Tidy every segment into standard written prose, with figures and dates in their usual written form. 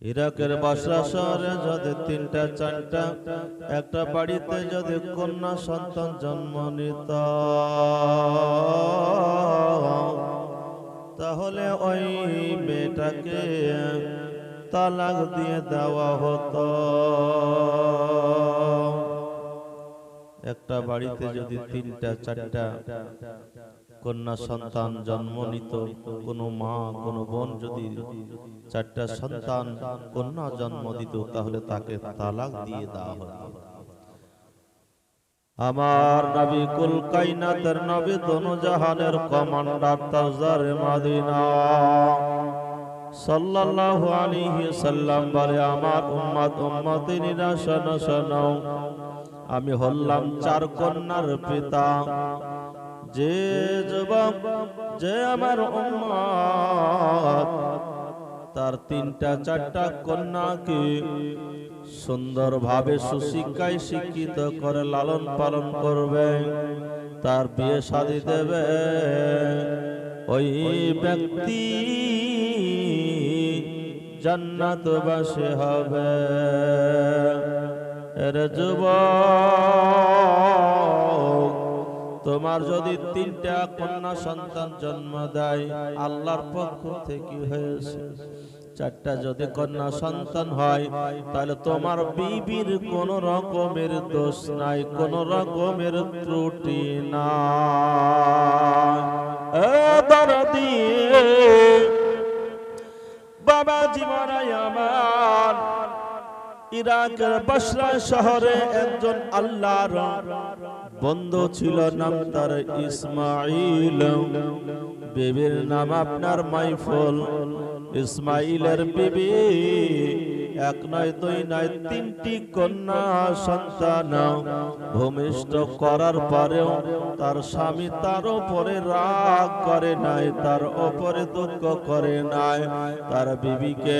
ইরাকের বাসরা শহরে যদি 3টা 4টা একটা বাড়িতে যদি কন্যা সন্তান জন্ম নিত, তাহলে ওই মেয়েটাকে তালাক দিয়ে দেওয়া হতো। একটা বাড়িতে যদি 3টা 4টা কন্যা সন্তান জন্ম নিত, কোনো মা কোনো বোন যদি 4টা সন্তান কন্যা জন্ম দিত, তাহলে তাকে তালাক দিয়ে দেওয়া হতো। আমার নবী কুল কায়নাতের নবী দোনো জাহানের কমান্ডার তাজদারে মদিনা সাল্লাল্লাহু আলাইহি সাল্লাম বলে, আমার উম্মতিরা শোনো শোনো, আমি হলাম 4 কন্যার পিতা। যে যুবক যে আমার উম্মত তার 3টা 4টা কন্যাকে সুন্দরভাবে সুশিক্ষায় শিক্ষিত করে লালন পালন করবে, তার বিয়ে শাদী দেবে, ওই ব্যক্তি জান্নাতবাসী হবে। এর যুবক, তোমার যদি 3টা কন্যা সন্তান জন্ম দেয় আল্লাহর পক্ষ থেকে হয়েছে, 4টা যদি কন্যা সন্তান হয়, তাহলে তোমার বিবির কোন রকমের দোষ নাই, কোন রকমের ত্রুটি নাই। বাবা জীবনাই আমার ইরাকের বাসরা শহরে একজন আল্লাহর বন্ধু ছিল, নাম তার ইসমাইল, বিবির নাম আপনার মাইফুল। ইসমাইলের বিবি 1 নয় 2 নয় 3টি কন্যা সন্তান ভূমিষ্ঠ করার পরেও তার স্বামী তার উপরে রাগ করে নাই, তার উপরে দুঃখ করে নাই, তার বিবিকে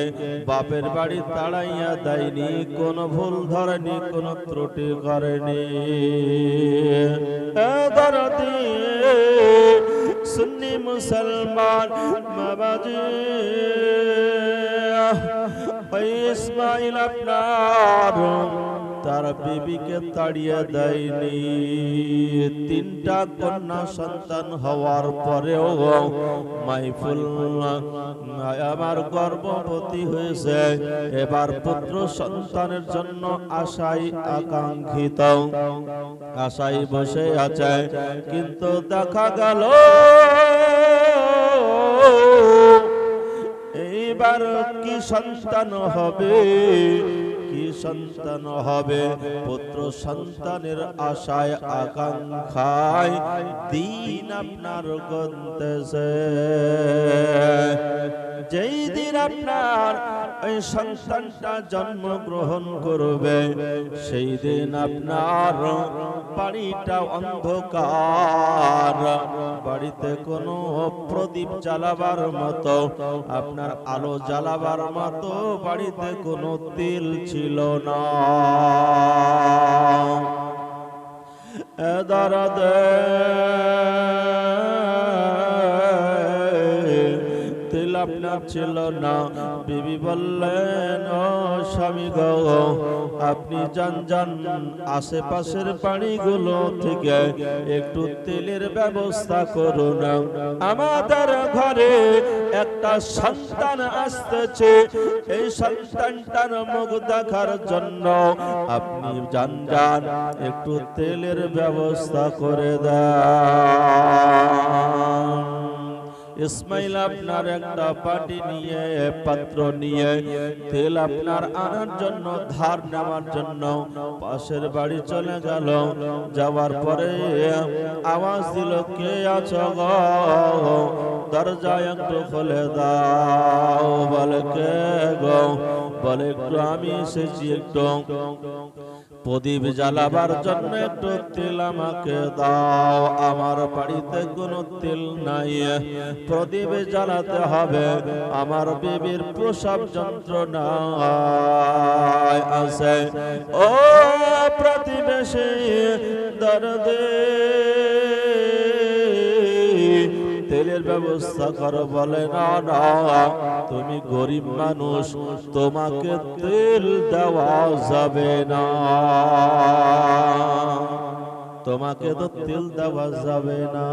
বাপের বাড়ি তাড়াইয়া দেয়নি, কোন ভুল ধরেনি, কোন ত্রুটি করেনি। সুন্নি মুসলমান বাবাজি, ইসমাইল আপনার তার বিবিকে তাড়িয়ে দেয়নি। 3টা কন্যা সন্তান হওয়ার পরেও মাইফুল আমার গর্ভবতী হয়েছে। এবার পুত্র সন্তানের জন্য আশায় আকাঙ্ক্ষিত, আশায় বসে আছে, কিন্তু দেখা গেল এইবার কি সন্তান হবে, কি সন্তান হবে? পুত্র সন্তানের আশায় আকাঙ্ক্ষায় দিন আপনার গন্তেছে। যেই দিন আপনার এই সন্তানটা জন্মগ্রহণ করবে, সেই দিন আপনার বাড়িটা অন্ধকার, বাড়িতে কোনো প্রদীপ জ্বালাবার মতো, আপনার আলো জ্বালাবার মতো বাড়িতে কোনো তেল ছিল না। তেল আপনার ছিল না। বিবি বললেন, ও স্বামী গো, আপনি যান আশেপাশের বাড়িগুলো থেকে একটু তেলের ব্যবস্থা করুন, আমাদের ঘরে একটা সন্তান আসতেছে, এই সন্তানটার মুখ দেখার জন্য আপনি যান একটু তেলের ব্যবস্থা করে দেন। ইসমাইল আপনার একটা পাটি নিয়ে, পাত্র নিয়ে তেল আপনার আনার জন্য, ধার নেওয়ার জন্য পাশের বাড়ি চলে গেল। যাওয়ার পরে আওয়াজ দিল, কে আছো গো, দরজা একটু খুলে দাও। বলে, কে গো? বলে, একটু আমি এসেছি, একটু প্রদীপ জ্বালাবার জন্য একটু তেল আমাকে দাও, আমার বাড়িতে কোনো তেল নাই, প্রদীপ জ্বালাতে হবে, আমার বিবির প্রসব যন্ত্রণায় আছে। ও প্রতিবেশী দরদে তেলের ব্যবস্থা করো। বলে না না, তুমি গরিব মানুষ, তোমাকে তেল দেওয়া যাবে না, তোমাকে তো তেল দেওয়া যাবে না।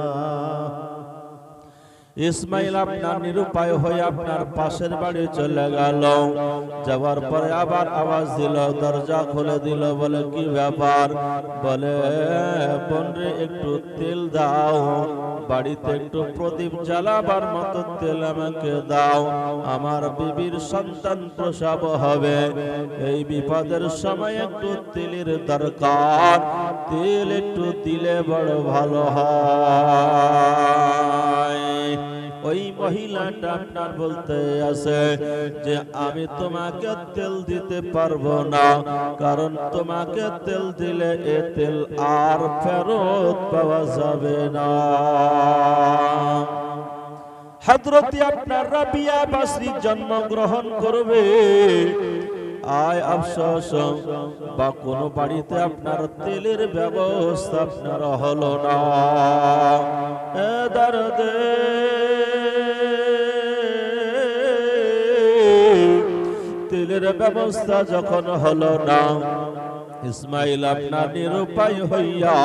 ইসমাইল আপনার নিরুপায় হয়ে আপনার পাশের বাড়ি চলে গেল। যাওয়ার পরে আবার আওয়াজ দিল, দরজা খুলে দিল। বলে কি ব্যাপার? বলে বোনরে একটু তেল দাও, বাড়িতে একটু প্রদীপ জ্বালাবার মতো তেল আমাকে দাও, আমার বিবির সন্তান প্রসব হবে, এই বিপদের সময় একটু তেলের দরকার, তেল একটু দিলে বড় ভালো হয়। ওই মহিলাটা আপনার বলতে আছে যে আমি তোমাকে তেল দিতে পারবো না, কারণ তোমাকে তেল দিলে এ তেল আর ফেরত পাওয়া যাবে না। হযরত আপনার রাবিয়া বাসরি জন্মগ্রহণ করবে, আয় আফসোস বা কোন বাড়িতে আপনার তেলের ব্যবস্থা আপনার হলো না। এ দরদে তেলের ব্যবস্থা যখন হলো না, ইসমাইল আপনার নিরুপায় হইয়া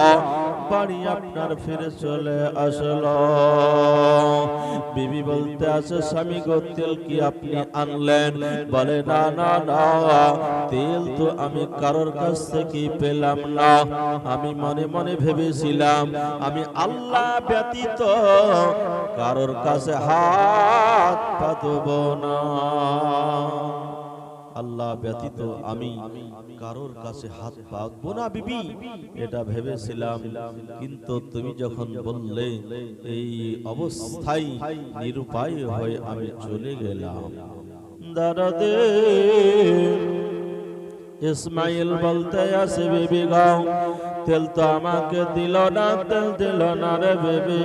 বাড়ি আপনার ফিরে চলে আসলো। বিবি বলতে আছে, স্বামী গো তেল কি আপনি আনলেন? বলে না না না, তেল তো আমি কারোর কাছ থেকে পেলাম না, আমি মনে মনে ভেবেছিলাম আমি আল্লাহ ব্যতীত কারোর কাছে হাত পাতব না, আল্লাহ ব্যতীত আমি কারোর কাছে হাত পাতবো না বিবি, এটা ভেবেছিলাম। কিন্তু তুমি যখন বললে, এই অবস্থায় নিরুপায় হয়ে আমি চলে গেলাম। দাদাদে ইসমাইল বলতে আছে, বিবি গাও তেল তো আমাকে দিল না, তেল দিল না রে বেবি।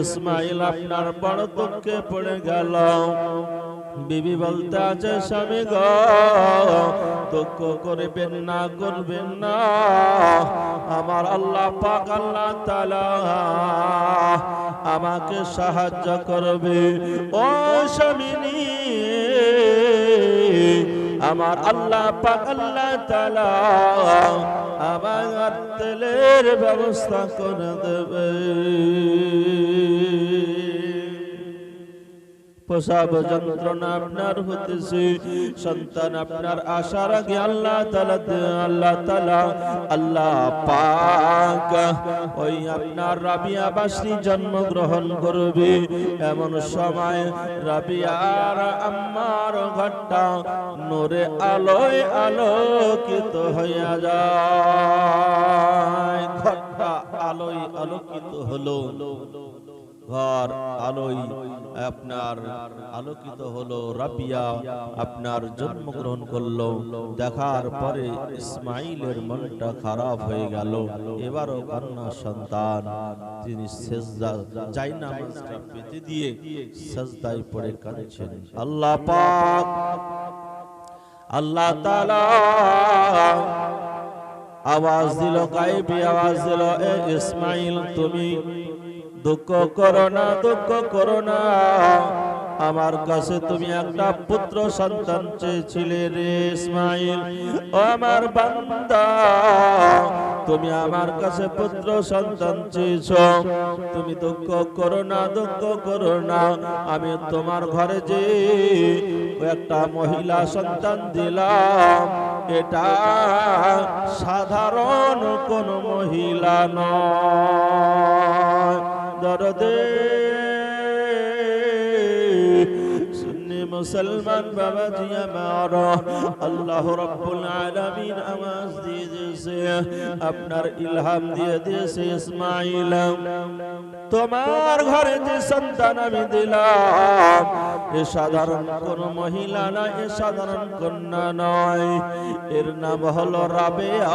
ইসমাইল আপনার বড় দুঃখে পড়ে গেল। বিবি বলতে আছে, স্বামী গো দুঃখ করবেন না, করবেন না, আমার আল্লাহ পাক আল্লাহ তাআলা আমাকে সাহায্য করবে। ও স্বামী, আমার আল্লাহ পাক আল্লাহ তাআলা আমার তেলের ব্যবস্থা করে দেবে। প্রসব যন্ত্রণা আপনার হতেছে, সন্তান আপনার আসার আগে আল্লাহ তাআলা আল্লাহ পাক ওই আপনার রাবিয়া বাসরি জন্মগ্রহণ করবে। এমন সময় রাবিয়ার আম্মার ঘরটা নূরে আলোয় আলোকিত হইয়া যায়। ঘরটা আলোয় আলোকিত হলো, ঘর আলোয় আপনার আলোকিত হলো। রাবিয়া আপনার জন্মগ্রহণ করলো। দেখার পরে ইসমাইলের মনটা খারাপ হয়ে গেল। এবারও কন্যা সন্তান, তিনি সেজদা জায়নামাজটা পেতে দিয়ে সেজদায় পড়ে কাঁদছেন। আল্লাহ পাক আল্লাহ তাআলা আওয়াজ দিল, গায়েবী আওয়াজ দিল, এ ইসমাইল তুমি দুঃখ করো না, দুঃখ করো না, আমার কাছে তুমি একটা পুত্র সন্তান চেয়েছিলে রে ইসমাইল। ও আমার বান্দা, তুমি আমার কাছে পুত্র সন্তান চেয়েছো, তুমি দুঃখ করো না, দুঃখ করো না, আমি তোমার ঘরে যে একটা মহিলা সন্তান দিলাম, এটা সাধারণ কোন মহিলা নয়। দরদে সুন্নি মুসলমান বাবাজি আমার, আল্লাহ রাব্বুল আলামিন আওয়াজ দিয়ে দিয়েছে, আপনার ইলহাম দিয়ে দিয়েছে, ইসমাইল তোমার ঘরে যে সন্তান আমি দিলাম, এ সাধারণ কোন মহিলা না, এ সাধারণ কন্যা নয়, এর নাম হলো রাবিয়া।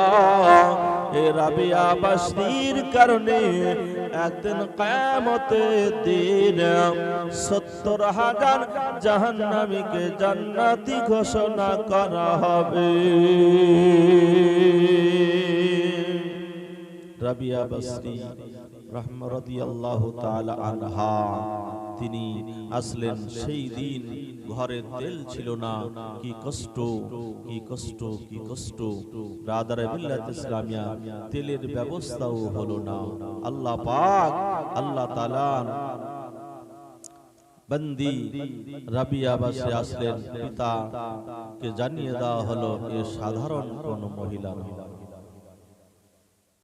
এই রাবিয়া বাসরির কারণে একদিন কিয়ামতের দিন 70,000 জাহান্নামীকে জান্নাতি ঘোষণা করা হবে। রাবিয়া বাসরি রাদিয়াল্লাহু তাআলা আনহা, তিনি আসলেন সেই দিন ঘরে তেল ছিল না। কি কষ্ট, কি কষ্ট, কি কষ্ট। ব্রাদারে মিল্লাত ইসলামিয়া, তেলের ব্যবস্থাও হলো না। আল্লাহ পাক, আল্লাহ তাআলা বন্দি রাবিয়া বাসে আসলেন, পিতাকে জানিয়ে দেওয়া হলো এ সাধারণ কোন মহিলা নয়।